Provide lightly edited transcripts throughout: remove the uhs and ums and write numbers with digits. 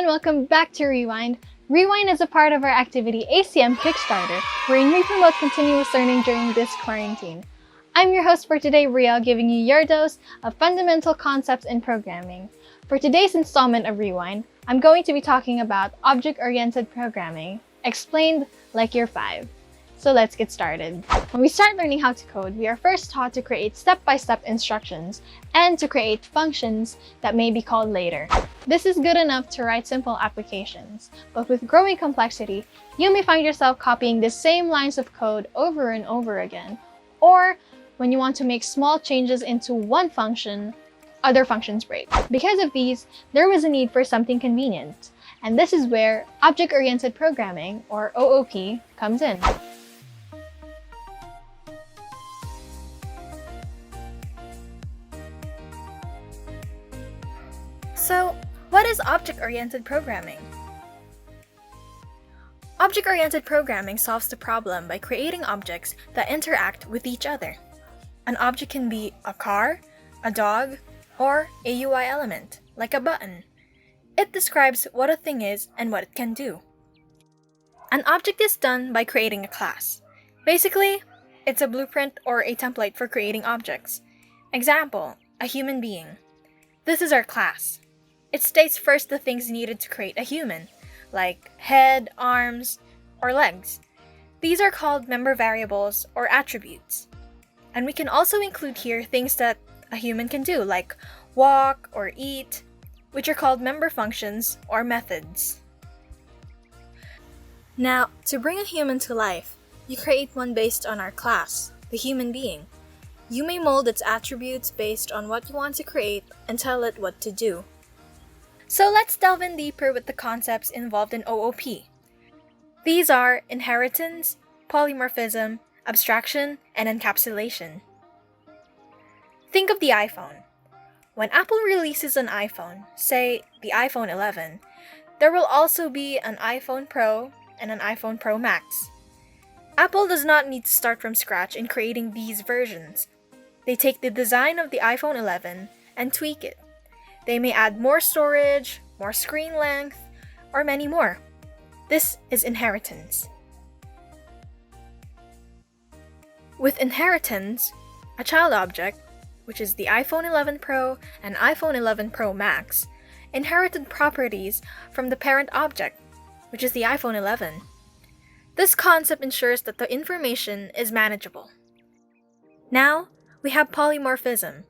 everyone, welcome back to Rewind. Rewind is a part of our activity ACM Kickstarter, wherein we promote continuous learning during this quarantine. I'm your host for today, Brielle, giving you your dose of fundamental concepts in programming. For today's installment of Rewind, I'm going to be talking about object-oriented programming, explained like year 5. So let's get started. When we start learning how to code, we are first taught to create step-by-step instructions and to create functions that may be called later. This is good enough to write simple applications, but with growing complexity, you may find yourself copying the same lines of code over and over again. Or when you want to make small changes into one function, other functions break. Because of these, there was a need for something convenient. And this is where object-oriented programming, or OOP, comes in. So, what is object-oriented programming? Object-oriented programming solves the problem by creating objects that interact with each other. An object can be a car, a dog, or a UI element, like a button. It describes what a thing is and what it can do. An object is done by creating a class. Basically, it's a blueprint or a template for creating objects. Example, a human being. This is our class. It states first the things needed to create a human, like head, arms, or legs. These are called member variables or attributes. And we can also include here things that a human can do, like walk or eat, which are called member functions or methods. Now, to bring a human to life, you create one based on our class, the human being. You may mold its attributes based on what you want to create and tell it what to do. So let's delve in deeper with the concepts involved in OOP. These are inheritance, polymorphism, abstraction, and encapsulation. Think of the iPhone. When Apple releases an iPhone, say the iPhone 11, there will also be an iPhone Pro and an iPhone Pro Max. Apple does not need to start from scratch in creating these versions. They take the design of the iPhone 11 and tweak it. They may add more storage, more screen length, or many more. This is inheritance. With inheritance, a child object, which is the iPhone 11 Pro and iPhone 11 Pro Max, inherited properties from the parent object, which is the iPhone 11. This concept ensures that the information is manageable. Now, we have polymorphism.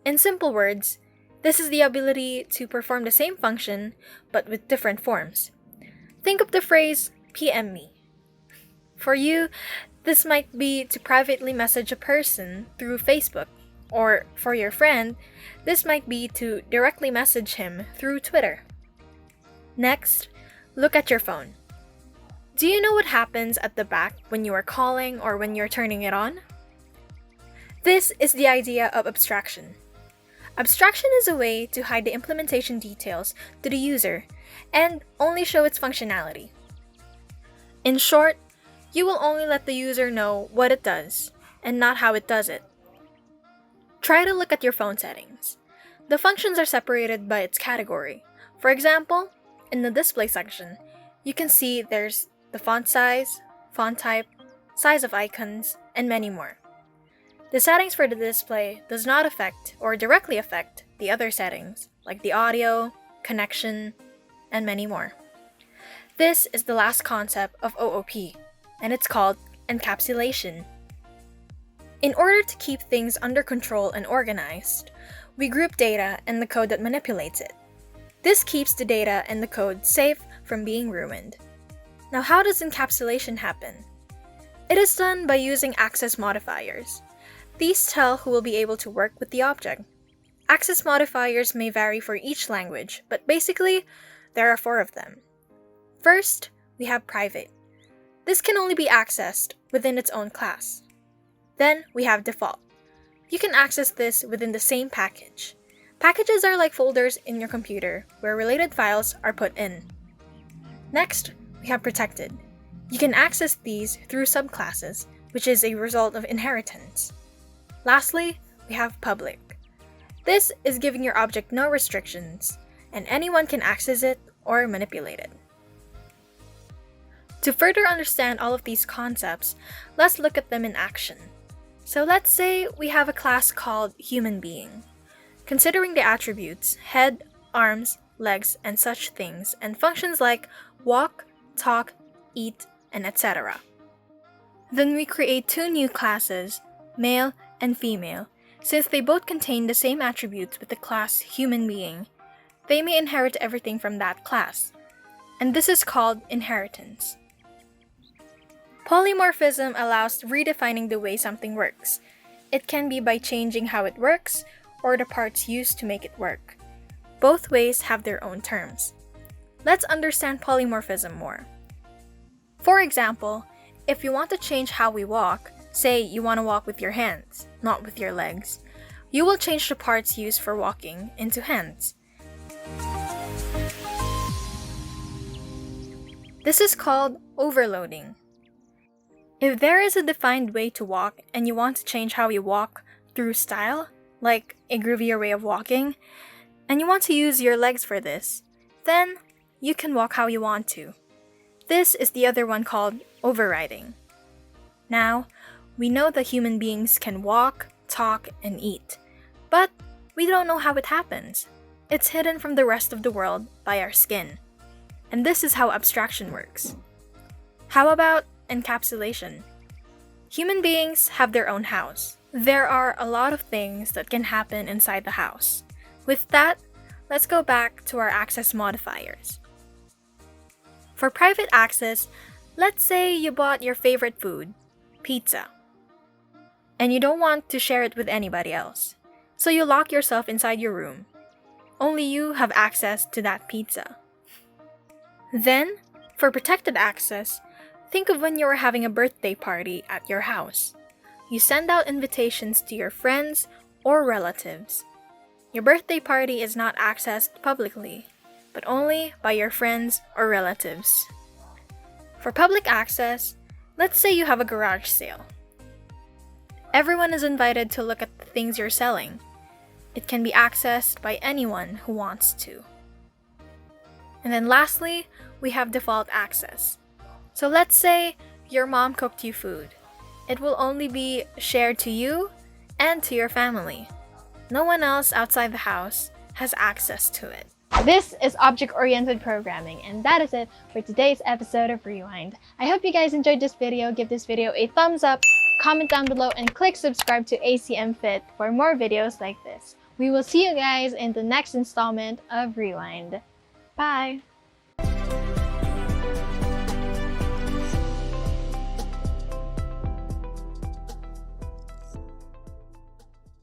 In simple words, this is the ability to perform the same function, but with different forms. Think of the phrase, PM me. For you, this might be to privately message a person through Facebook, or for your friend, this might be to directly message him through Twitter. Next, look at your phone. Do you know what happens at the back when you are calling or when you're turning it on? This is the idea of abstraction. Abstraction is a way to hide the implementation details to the user and only show its functionality. In short, you will only let the user know what it does and not how it does it. Try to look at your phone settings. The functions are separated by its category. For example, in the display section, you can see there's the font size, font type, size of icons, and many more. The settings for the display does not affect or directly affect the other settings, like the audio, connection, and many more. This is the last concept of OOP, and it's called encapsulation. In order to keep things under control and organized, we group data and the code that manipulates it. This keeps the data and the code safe from being ruined. Now, how does encapsulation happen? It is done by using access modifiers. These tell who will be able to work with the object. Access modifiers may vary for each language, but basically, there are 4 of them. First, we have private. This can only be accessed within its own class. Then, we have default. You can access this within the same package. Packages are like folders in your computer where related files are put in. Next, we have protected. You can access these through subclasses, which is a result of inheritance. Lastly, we have public. This is giving your object no restrictions, and anyone can access it or manipulated. To further understand all of these concepts, let's look at them in action. So let's say we have a class called human being. Considering the attributes, head, arms, legs, and such things, and functions like walk, talk, eat, and etc. Then we create two new classes, male and female. Since they both contain the same attributes with the class human being, they may inherit everything from that class. And this is called inheritance. Polymorphism allows redefining the way something works. It can be by changing how it works or the parts used to make it work. Both ways have their own terms. Let's understand polymorphism more. For example, if you want to change how we walk, say you want to walk with your hands, not with your legs, you will change the parts used for walking into hands. This is called overloading. If there is a defined way to walk and you want to change how you walk through style, like a groovier way of walking, and you want to use your legs for this, then you can walk how you want to. This is the other one called overriding. Now, we know that human beings can walk, talk, and eat, but we don't know how it happens. It's hidden from the rest of the world by our skin. And this is how abstraction works. How about encapsulation? Human beings have their own house. There are a lot of things that can happen inside the house. With that, let's go back to our access modifiers. For private access, let's say you bought your favorite food, pizza, and you don't want to share it with anybody else. So you lock yourself inside your room. Only you have access to that pizza. Then, for protected access, think of when you are having a birthday party at your house. You send out invitations to your friends or relatives. Your birthday party is not accessed publicly, but only by your friends or relatives. For public access, let's say you have a garage sale. Everyone is invited to look at the things you're selling. It can be accessed by anyone who wants to. And then lastly, we have default access. So let's say your mom cooked you food. It will only be shared to you and to your family. No one else outside the house has access to it. This is object-oriented programming, and that is it for today's episode of Rewind. I hope you guys enjoyed this video. Give this video a thumbs up, comment down below, and click subscribe to ACM Fit for more videos like this. We will see you guys in the next installment of Rewind. Bye!